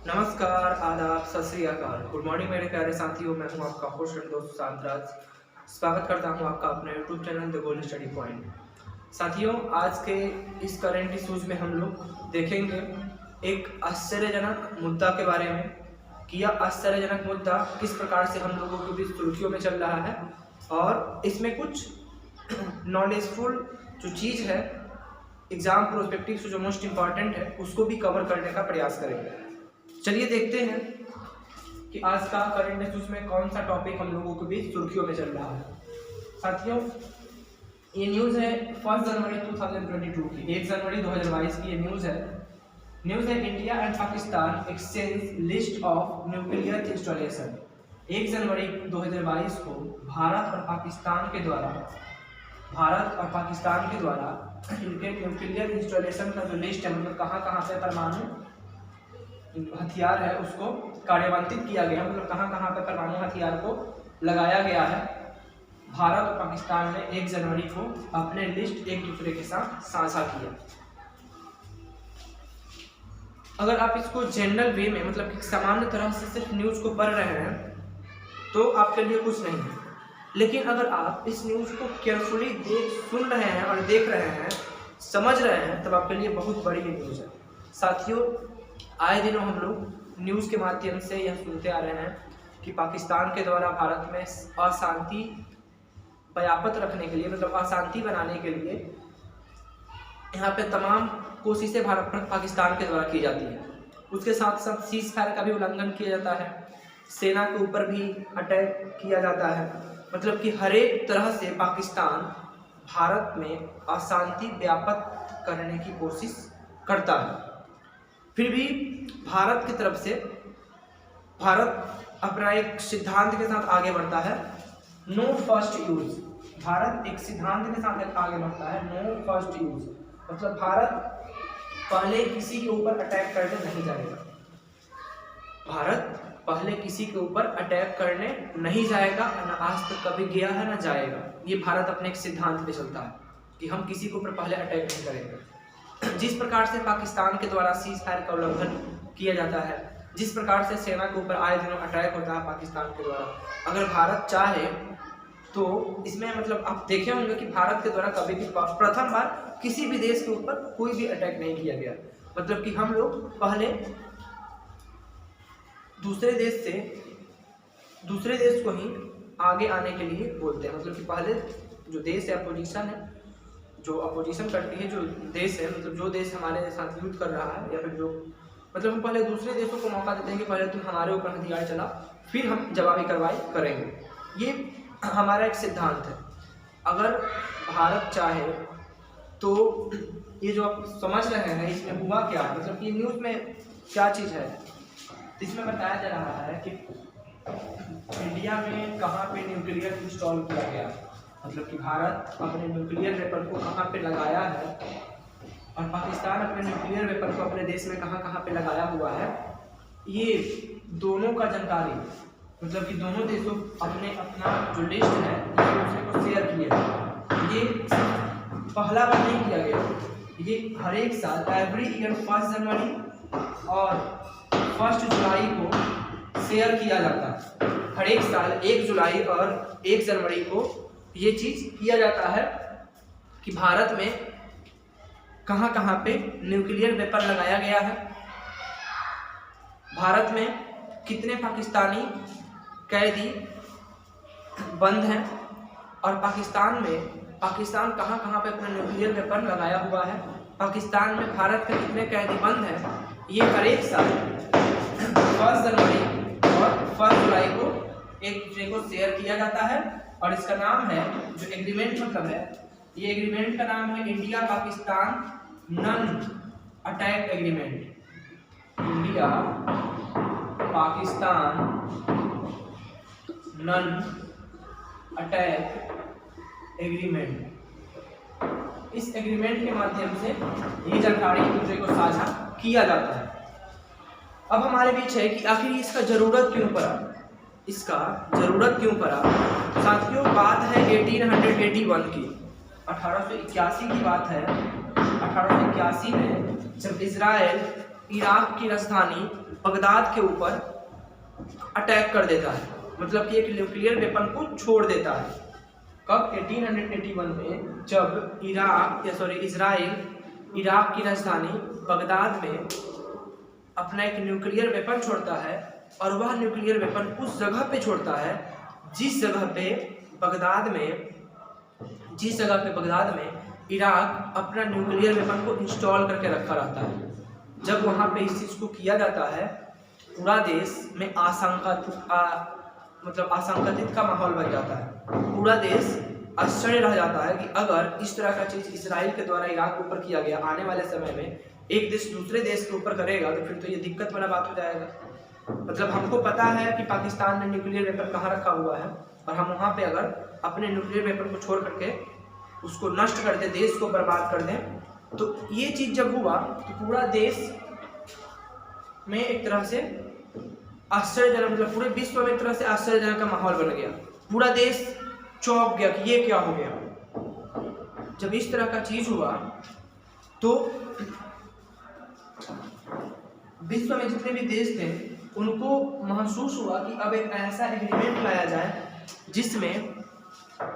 नमस्कार, आदाब, सत श्री अकाल। गुड मॉर्निंग मेरे प्यारे साथियों। मैं हूं आपका होस्ट एंड दोस्त शांतराज। स्वागत करता हूं आपका अपने YouTube channel the gold study point. साथियों, आज के इस करंट इशूज़ में हम लोग देखेंगे एक आश्चर्यजनक मुद्दा के बारे में कि यह आश्चर्यजनक मुद्दा किस प्रकार से हम लोगों के बीच सुर्खियों में चल रहा है और इसमें कुछ नॉलेजफुल जो चीज़ है, एग्जाम प्रोस्पेक्टिव से जो मोस्ट इम्पॉर्टेंट है, उसको भी कवर करने का प्रयास करेंगे। चलिए देखते हैं कि आज का करंट इश्यूज में कौन सा टॉपिक हम लोगों के बीच सुर्खियों में चल रहा है। साथियों, ये न्यूज़ है 1 जनवरी 2022 की, 1 जनवरी 2022 की ये न्यूज़ है India and Pakistan exchange list of nuclear installation. 1 जनवरी 2022 को भारत और पाकिस्तान के द्वारा इनके न्यूक्लियर इंस्टॉलेशन का जो लिस्ट है, मतलब कहाँ कहाँ पे परमाणु हथियार है उसको कार्यान्वित किया गया, मतलब कहाँ कहाँ पे परमाणु हथियार को लगाया गया है। भारत और पाकिस्तान ने 1 जनवरी को अपने लिस्ट एक दूसरे के साथ साझा किया। अगर आप इसको जनरल वे में, मतलब सामान्य तरह से सिर्फ न्यूज़ को पढ़ रहे हैं तो आपके लिए कुछ नहीं है, लेकिन अगर आप इस न्यूज़ को केयरफुली सुन रहे हैं और देख रहे हैं, समझ रहे हैं, तब आपके लिए बहुत बड़ी न्यूज़ है। साथियों, आए दिनों हम लोग न्यूज़ के माध्यम से यह सुनते आ रहे हैं कि पाकिस्तान के द्वारा भारत में अशांति व्याप्त रखने के लिए, मतलब अशांति बनाने के लिए यहाँ पे तमाम कोशिशें पाकिस्तान के द्वारा की जाती है। उसके साथ साथ सीज फायर का भी उल्लंघन किया जाता है, सेना के ऊपर भी अटैक किया जाता है, मतलब कि हर एक तरह से पाकिस्तान भारत में अशांति व्याप्त करने की कोशिश करता है। फिर भी भारत की तरफ से भारत अपना एक सिद्धांत के साथ आगे बढ़ता है, नो फर्स्ट यूज। भारत एक सिद्धांत के साथ आगे बढ़ता है, नो फर्स्ट यूज, मतलब भारत पहले किसी के ऊपर अटैक करने नहीं जाएगा। भारत पहले किसी के ऊपर अटैक करने नहीं जाएगा, ना आज तक कभी गया है ना जाएगा। ये भारत अपने एक सिद्धांत पे चलता है कि हम किसी के ऊपर पहले अटैक नहीं करेंगे। जिस प्रकार से पाकिस्तान के द्वारा सीज फायर का उल्लंघन किया जाता है, जिस प्रकार से सेना के ऊपर आए दिनों अटैक होता है पाकिस्तान के द्वारा, अगर भारत चाहे तो इसमें, मतलब आप देखे होंगे कि भारत के द्वारा कभी भी प्रथम बार किसी भी देश के ऊपर कोई भी अटैक नहीं किया गया। मतलब कि हम लोग पहले दूसरे देश को ही आगे आने के लिए बोलते हैं। मतलब कि पहले जो देश है, अपोजिशन है, जो अपोजिशन करती है, जो देश है, मतलब जो देश हमारे साथ युद्ध कर रहा है, या फिर जो, मतलब हम पहले दूसरे देशों को मौका देते हैं कि पहले तुम हमारे ऊपर हथियार चला, फिर हम जवाबी कार्रवाई करेंगे। ये हमारा एक सिद्धांत है। अगर भारत चाहे तो ये जो आप समझ रहे हैं इसमें हुआ क्या, मतलब कि न्यूज़ में क्या चीज़ है, इसमें बताया जा रहा है कि इंडिया में कहाँ पे न्यूक्लियर इंस्टॉल किया गया, मतलब कि भारत अपने न्यूक्लियर वेपन को कहाँ पे लगाया है और पाकिस्तान अपने न्यूक्लियर वेपन को अपने देश में कहाँ कहाँ पे लगाया हुआ है। ये दोनों का जानकारी, मतलब कि दोनों देशों अपना जो लिस्ट है ये दूसरे को शेयर किए। ये पहला बार नहीं किया गया, ये हर एक साल एवरी ईयर 1 जनवरी और 1 जुलाई को शेयर किया जाता है। हर एक साल 1 जुलाई और 1 जनवरी को ये चीज़ किया जाता है कि भारत में कहाँ कहाँ पे न्यूक्लियर वेपन लगाया गया है, भारत में कितने पाकिस्तानी कैदी बंद हैं, और पाकिस्तान कहाँ कहाँ पे अपना न्यूक्लियर वेपन लगाया हुआ है, पाकिस्तान में भारत के कितने कैदी बंद हैं। ये हर एक साल 1 जनवरी और 1 जुलाई को एक दूसरे को शेयर किया जाता है। और इसका नाम है, जो एग्रीमेंट मतलब है, ये एग्रीमेंट का नाम है India Pakistan non attack agreement. India Pakistan non attack agreement. इस एग्रीमेंट के माध्यम से ये जानकारी एक दूसरे को साझा किया जाता है। अब हमारे बीच है कि आखिर इसका ज़रूरत क्यों पड़ा। साथियों, बात है 1881 की, 1881 की बात है। 1881 में जब इजराइल इराक की राजधानी बगदाद के ऊपर अटैक कर देता है, मतलब कि एक न्यूक्लियर वेपन को छोड़ देता है। कब? 1881 में, जब इजराइल इराक की राजधानी बगदाद में अपना एक न्यूक्लियर वेपन छोड़ता है, और वह न्यूक्लियर वेपन उस जगह पे छोड़ता है जिस जगह पे बगदाद में इराक अपना न्यूक्लियर वेपन को इंस्टॉल करके रखा रहता है। जब वहाँ पे इस चीज़ को किया जाता है, पूरा देश में आशंकातीत का माहौल बन जाता है। पूरा देश आश्चर्य रह जाता है कि अगर इस तरह का चीज़ इसराइल के द्वारा इराक के ऊपर किया गया, आने वाले समय में एक देश दूसरे देश के ऊपर करेगा तो फिर तो ये दिक्कत वाला बात हो जाएगा। मतलब हमको पता है कि पाकिस्तान ने न्यूक्लियर वेपन कहाँ रखा हुआ है, और हम वहाँ पे अगर अपने न्यूक्लियर वेपन को छोड़ करके उसको नष्ट कर दें, देश को बर्बाद कर दें, तो ये चीज़ जब हुआ तो पूरा देश में एक तरह से आश्चर्यजनक, मतलब पूरे विश्व में एक तरह से आश्चर्यजनक का माहौल बन गया। पूरा देश चौंक गया कि ये क्या हो गया। जब इस तरह का चीज़ हुआ तो विश्व में जितने भी देश थे उनको महसूस हुआ कि अब एक ऐसा एग्रीमेंट लाया जाए जिसमें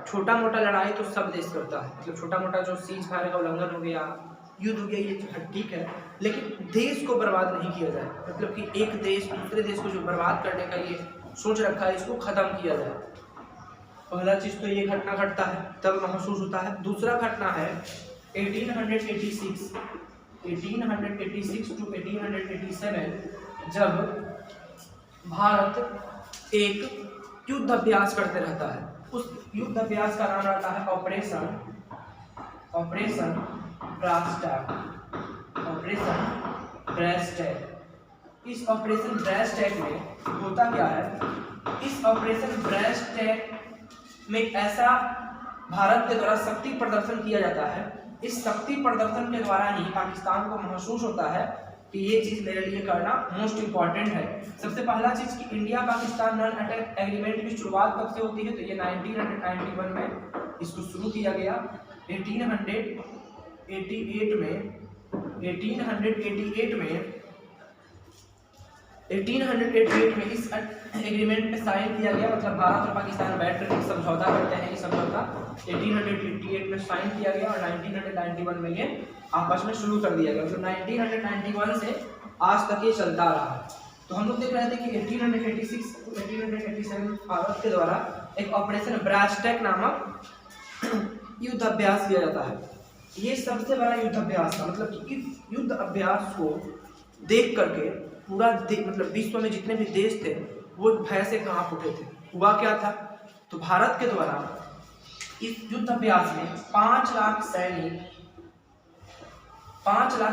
छोटा मोटा लड़ाई तो सब देश करता है, मतलब छोटा मोटा जो सीज फायर का उल्लंघन हो गया, युद्ध हो गया, ये ठीक है, लेकिन देश को बर्बाद नहीं किया जाए। मतलब कि एक देश दूसरे देश को जो बर्बाद करने का ये सोच रखा है, इसको ख़त्म किया जाए। पहला चीज़ तो ये घटना घटता है, तब महसूस होता है। दूसरा घटना है 1886 टू 1887, जब भारत एक युद्ध अभ्यास करते रहता है। उस युद्ध अभ्यास का नाम रहता है ऑपरेशन ब्रेस्टैक। इस ऑपरेशन ब्रेस्टैक में होता क्या है? इस ऑपरेशन ब्रेस्टैक में ऐसा भारत के द्वारा शक्ति प्रदर्शन किया जाता है। इस शक्ति प्रदर्शन के द्वारा ही पाकिस्तान को महसूस होता है कि ये चीज़ मेरे लिए करना मोस्ट इम्पॉर्टेंट है। सबसे पहला चीज़ कि India Pakistan non attack agreement की शुरुआत कब से होती है? तो ये 1991 में इसको शुरू किया गया। 1888 में इस एग्रीमेंट पे साइन किया गया, मतलब भारत और पाकिस्तान बैठ कर समझौता करते हैं। ये समझौता 1888 में साइन किया गया और 1991 में ये आपस में शुरू कर दिया गया। तो 1991 से आज तक ये चलता रहा है। तो हम लोग देख रहे थे कि 1886 to 1887 भारत के द्वारा एक ऑपरेशन ब्रेस्टैक नामक युद्ध अभ्यास किया जाता है। ये सबसे बड़ा युद्ध अभ्यास था, मतलब कि इस युद्ध अभ्यास को देख करके पूरा मतलब विश्व में जितने भी देश थे वो भय से कांप उठे थे। हुआ क्या था? तो भारत के द्वारा इस युद्ध अभ्यास में 5 लाख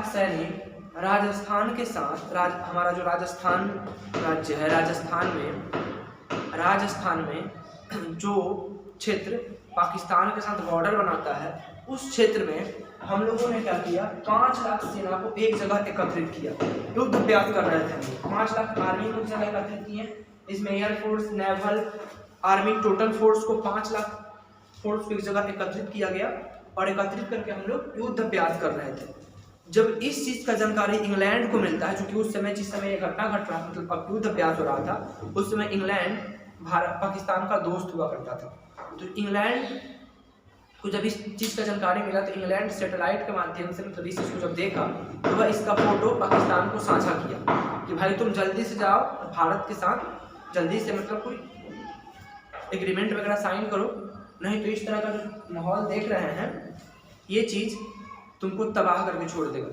सैनिक राजस्थान के साथ, हमारा जो राजस्थान राज्य है, राजस्थान में जो क्षेत्र पाकिस्तान के साथ बॉर्डर बनाता है, उस क्षेत्र में हम लोगों ने क्या किया? 5 लाख सेना को एक जगह एकत्रित किया। युद्ध अभ्यास कर रहे थे हम। 5 लाख आर्मी को एक जगह एकत्रित किए। इसमें air force, naval, army, total force को 5 लाख फोर्स को एक जगह एकत्रित किया गया और एकत्रित करके हम लोग युद्ध अभ्यास कर रहे थे। जब इस चीज़ का जानकारी इंग्लैंड को मिलता है, क्योंकि उस समय जिस समय ये घटना घट रहा, मतलब युद्ध अभ्यास हो रहा था, उस समय इंग्लैंड पाकिस्तान का दोस्त हुआ करता था। तो इंग्लैंड को जब इस चीज़ का जानकारी मिला तो इंग्लैंड सैटेलाइट के माध्यम से, मतलब इस चीज़ को जब देखा तो वह इसका फोटो पाकिस्तान को साझा किया कि भाई तुम जल्दी से जाओ भारत के साथ, जल्दी से मतलब कोई एग्रीमेंट वगैरह साइन करो, नहीं तो इस तरह का जो माहौल देख रहे हैं ये चीज़ तुमको तबाह करके छोड़ देगा।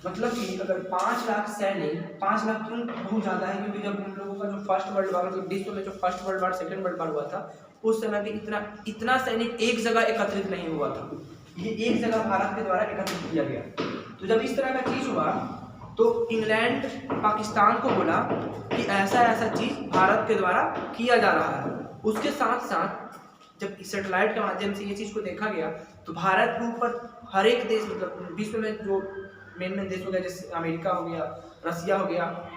मतलब कि अगर 5 लाख सैनिक, 5 लाख क्यों बहुत ज़्यादा है? क्योंकि जब हम लोगों का जो फर्स्ट वर्ल्ड वार, मतलब विश्व में जो first world war, second world war हुआ था, उस समय भी इतना सैनिक एक जगह एकत्रित नहीं हुआ था। ये एक जगह भारत के द्वारा एकत्रित किया गया। तो जब इस तरह का चीज़ हुआ तो इंग्लैंड पाकिस्तान को बोला कि ऐसा ऐसा चीज़ भारत के द्वारा किया जा रहा है। उसके साथ साथ जब सैटेलाइट के माध्यम से ये चीज़ को देखा गया तो भारत के ऊपर हर एक देश, मतलब विश्व में जो मेन देश हो गया, जैसे अमेरिका हो गया, रसिया हो गया,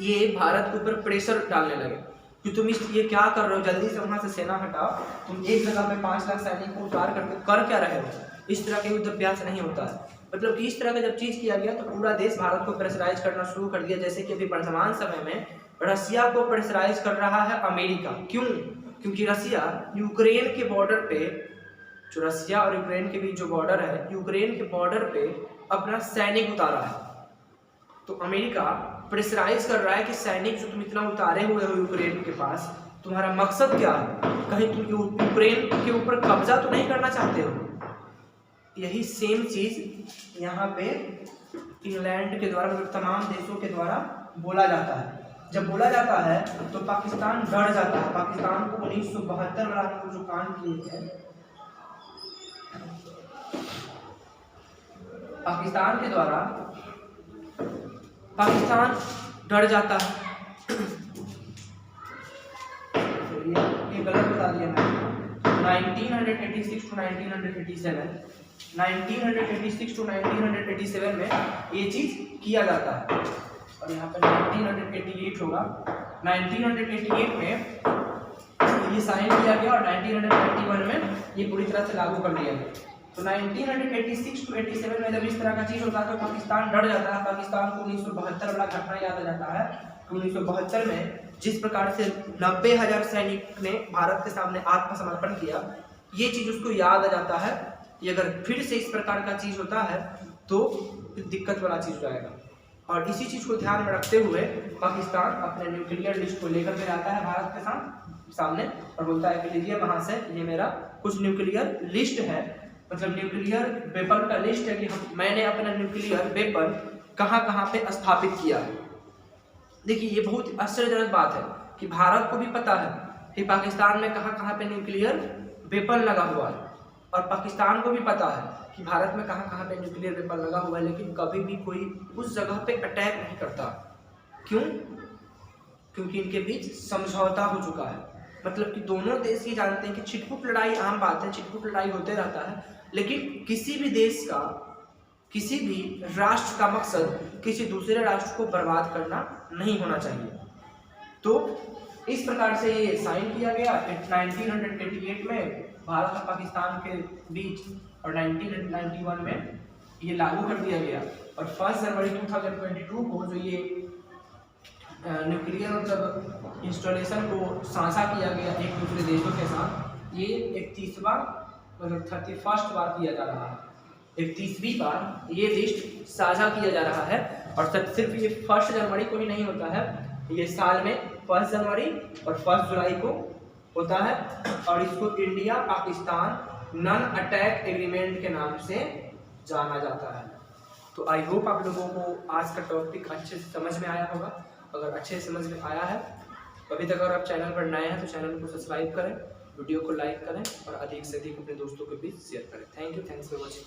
ये भारत के ऊपर प्रेशर डालने लगे कि तुम ये क्या कर रहे हो, जल्दी से वहाँ से सेना हटाओ, तुम एक जगह में 5 लाख सैनिक को उतार करके कर क्या रहे हो? इस तरह के युद्ध अभ्यास नहीं होता है। मतलब कि इस तरह का जब चीज़ किया गया तो पूरा देश भारत को प्रेशराइज करना शुरू कर दिया। जैसे कि अभी वर्तमान समय में रसिया को प्रेशराइज कर रहा है अमेरिका। क्यों? क्योंकि रसिया यूक्रेन के बॉर्डर पे, जो रसिया और यूक्रेन के बीच जो बॉर्डर है, यूक्रेन के बॉर्डर पे अपना सैनिक उतारा है। तो अमेरिका प्रेशराइज कर रहा है कि सैनिक जो तुम इतना उतारे हुए हो यूक्रेन के पास, तुम्हारा मकसद क्या है? कहीं तुम यूक्रेन के ऊपर कब्जा तो नहीं करना चाहते हो? यही सेम चीज यहाँ पे इंग्लैंड के द्वारा, मतलब तमाम देशों के द्वारा बोला जाता है। जब बोला जाता है तो पाकिस्तान डर जाता है। पाकिस्तान को 1972 वाला जो कांड किए थे, पाकिस्तान के द्वारा पाकिस्तान डर जाता है। ये गलत बता दिया मैंने। 1986 to 1987 में ये चीज किया जाता है। और यहाँ पर 1988 होगा। 1988 में ये साइन किया गया और 1991 में ये पूरी तरह से लागू कर दिया गया। तो 1986 to 87 में जब इस तरह का चीज होता है तो पाकिस्तान डर जाता है। पाकिस्तान को 1972 वाला घटना याद आ जाता है। 1972 में जिस प्रकार से 90,000 सैनिक ने भारत के सामने आत्मसमर्पण किया, ये चीज उसको याद आ जाता है कि अगर फिर से इस प्रकार का चीज होता है तो दिक्कत वाला चीज हो जाएगा। और इसी चीज को ध्यान में रखते हुए पाकिस्तान अपने न्यूक्लियर लिस्ट को लेकर के आता है भारत के सामने और बोलता है कि लीजिए वहां से ये मेरा कुछ न्यूक्लियर लिस्ट है, मतलब न्यूक्लियर वेपन का लिस्ट है कि मैंने अपना न्यूक्लियर वेपन कहाँ कहाँ पे स्थापित किया है। देखिए ये बहुत आश्चर्यजनक बात है कि भारत को भी पता है कि पाकिस्तान में कहाँ कहाँ पे न्यूक्लियर वेपन लगा हुआ है, और पाकिस्तान को भी पता है कि भारत में कहाँ कहाँ पे न्यूक्लियर वेपन लगा हुआ है, लेकिन कभी भी कोई उस जगह पे अटैक नहीं करता। क्यों? क्योंकि इनके बीच समझौता हो चुका है। मतलब कि दोनों देश ये जानते हैं कि छिटपुट लड़ाई आम बात है, छिटपुट लड़ाई होते रहता है, लेकिन किसी भी देश का, किसी भी राष्ट्र का मकसद किसी दूसरे राष्ट्र को बर्बाद करना नहीं होना चाहिए। तो इस प्रकार से ये साइन किया गया 1988 में भारत और पाकिस्तान के बीच, और 1991 में ये लागू कर दिया गया। और 1 जनवरी 2022 को जो ये न्यूक्लियर जब इंस्टॉलेशन को साझा किया गया एक दूसरे देशों के साथ, ये 31वां मतलब 31st बार किया जा रहा है। 31वीं बार ये लिस्ट साझा किया जा रहा है। और सिर्फ ये 1 जनवरी को ही नहीं होता है, ये साल में 1 जनवरी और 1 जुलाई को होता है। और इसको India Pakistan non attack agreement के नाम से जाना जाता है। तो आई होप आप लोगों को आज का टॉपिक अच्छे से समझ में आया होगा। अगर अच्छे से समझ में आया है तो अभी तक अगर आप चैनल पर नए हैं तो चैनल को सब्सक्राइब करें, वीडियो को लाइक करें और अधिक से अधिक अपने दोस्तों के बीच शेयर करें। Thank you, thanks for watching.